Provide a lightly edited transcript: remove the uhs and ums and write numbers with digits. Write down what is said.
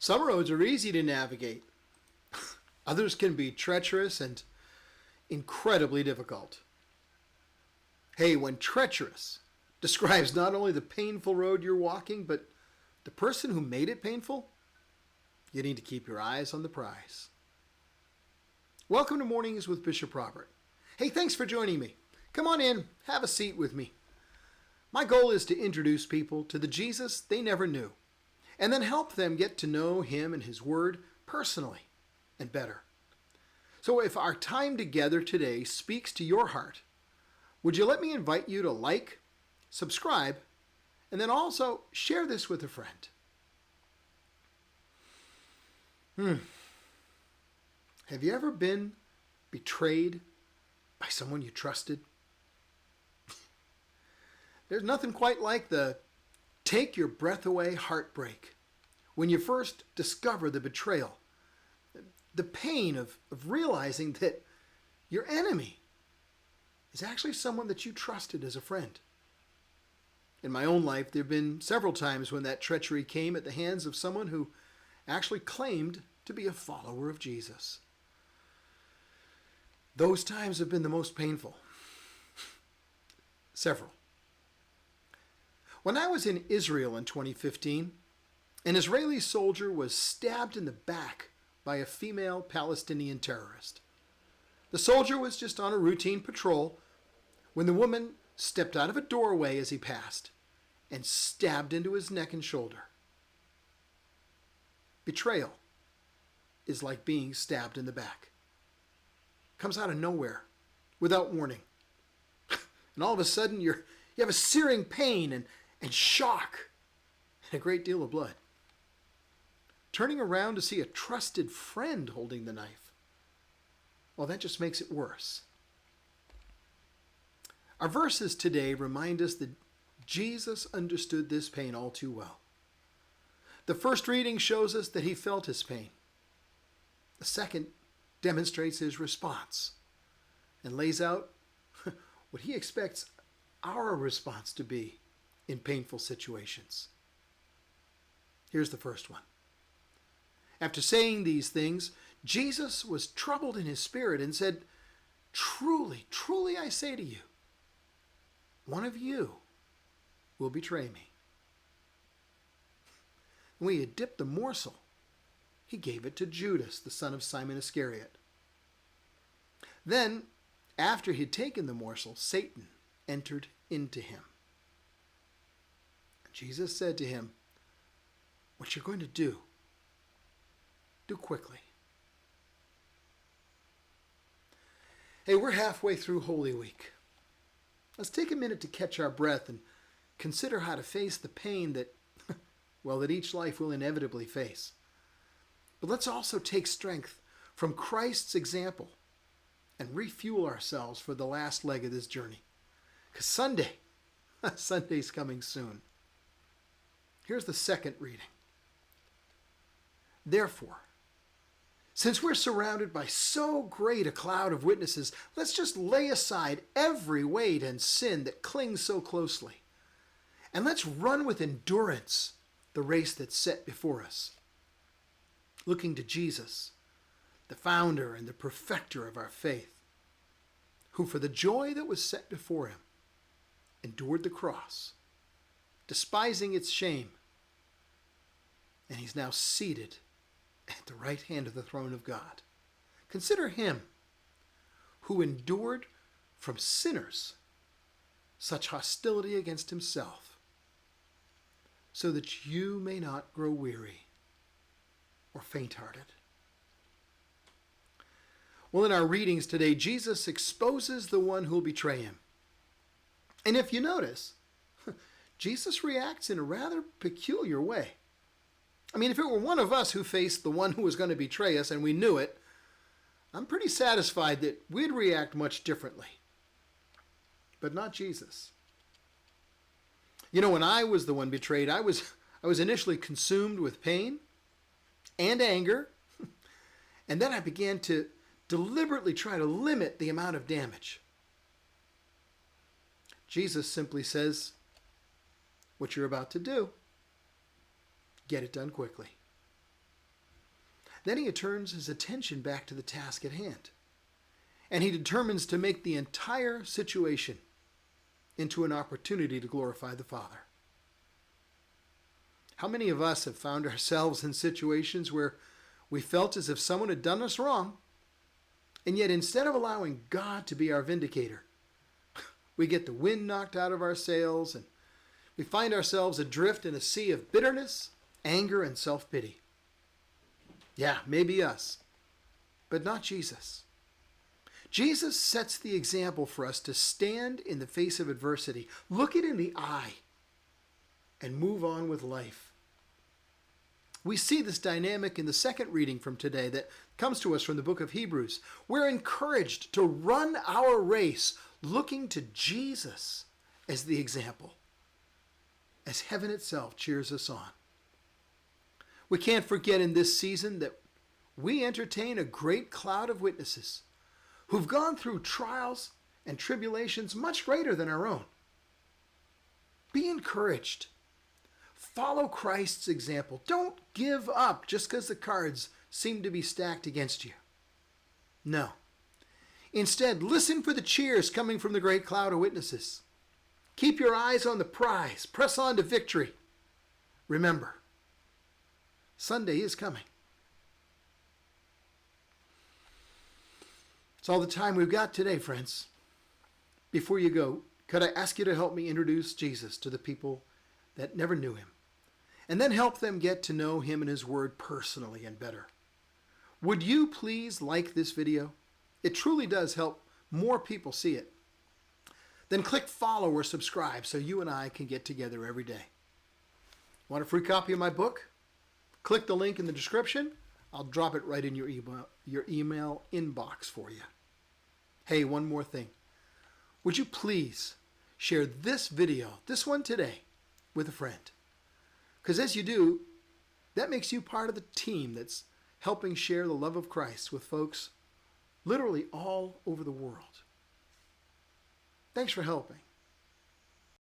Some roads are easy to navigate. Others can be treacherous and incredibly difficult. Hey, when treacherous describes not only the painful road you're walking, but the person who made it painful, you need to keep your eyes on the prize. Welcome to Mornings with Bishop Robert. Hey, thanks for joining me. Come on in, have a seat with me. My goal is to introduce people to the Jesus they never knew, and then help them get to know him and his word personally and better. So if our time together today speaks to your heart, would you let me invite you to like, subscribe, and then also share this with a friend? Have you ever been betrayed by someone you trusted? There's nothing quite like the take your breath away heartbreak when you first discover the betrayal. The pain of realizing that your enemy is actually someone that you trusted as a friend. In my own life, there have been several times when that treachery came at the hands of someone who actually claimed to be a follower of Jesus. Those times have been the most painful. Several. When I was in Israel in 2015, an Israeli soldier was stabbed in the back by a female Palestinian terrorist. The soldier was just on a routine patrol when the woman stepped out of a doorway as he passed and stabbed into his neck and shoulder. Betrayal is like being stabbed in the back. Comes out of nowhere, without warning. And all of a sudden you have a searing pain and shock and a great deal of blood. Turning around to see a trusted friend holding the knife, well, that just makes it worse. Our verses today remind us that Jesus understood this pain all too well. The first reading shows us that he felt his pain. The second demonstrates his response and lays out what he expects our response to be in painful situations. Here's the first one. After saying these things, Jesus was troubled in his spirit and said, "Truly, truly I say to you, one of you will betray me." When he had dipped the morsel, he gave it to Judas, the son of Simon Iscariot. Then, after he had taken the morsel, Satan entered into him. Jesus said to him, "What you're going to do quickly." Hey, we're halfway through Holy Week. Let's take a minute to catch our breath and consider how to face the pain that each life will inevitably face. But let's also take strength from Christ's example and refuel ourselves for the last leg of this journey. Because Sunday's coming soon. Here's the second reading. Therefore, since we're surrounded by so great a cloud of witnesses, let's just lay aside every weight and sin that clings so closely. And let's run with endurance the race that's set before us, looking to Jesus, the founder and the perfecter of our faith, who for the joy that was set before him endured the cross, despising its shame, and he's now seated at the right hand of the throne of God. Consider him who endured from sinners such hostility against himself, so that you may not grow weary or faint-hearted. Well, in our readings today, Jesus exposes the one who will betray him. And if you notice, Jesus reacts in a rather peculiar way. I mean, if it were one of us who faced the one who was going to betray us and we knew it, I'm pretty satisfied that we'd react much differently. But not Jesus. You know, when I was the one betrayed, I was initially consumed with pain and anger, and then I began to deliberately try to limit the amount of damage. Jesus simply says, what you're about to do, get it done quickly. Then he turns his attention back to the task at hand. And he determines to make the entire situation into an opportunity to glorify the Father. How many of us have found ourselves in situations where we felt as if someone had done us wrong, and yet instead of allowing God to be our vindicator, we get the wind knocked out of our sails and we find ourselves adrift in a sea of bitterness, anger, and self-pity. Yeah, maybe us, but not Jesus. Jesus sets the example for us to stand in the face of adversity, look it in the eye, and move on with life. We see this dynamic in the second reading from today that comes to us from the book of Hebrews. We're encouraged to run our race looking to Jesus as the example, as heaven itself cheers us on. We can't forget in this season that we entertain a great cloud of witnesses who've gone through trials and tribulations much greater than our own. Be encouraged. Follow Christ's example. Don't give up just because the cards seem to be stacked against you. No. Instead, listen for the cheers coming from the great cloud of witnesses. Keep your eyes on the prize. Press on to victory. Remember, Sunday is coming. It's all the time we've got today, friends. Before you go, could I ask you to help me introduce Jesus to the people that never knew him, and then help them get to know him and his word personally and better? Would you please like this video? It truly does help more people see it. Then click follow or subscribe so you and I can get together every day. Want a free copy of my book? Click the link in the description. I'll drop it right in your email inbox for you. Hey, one more thing. Would you please share this video, this one today, with a friend? Because as you do, that makes you part of the team that's helping share the love of Christ with folks literally all over the world. Thanks for helping.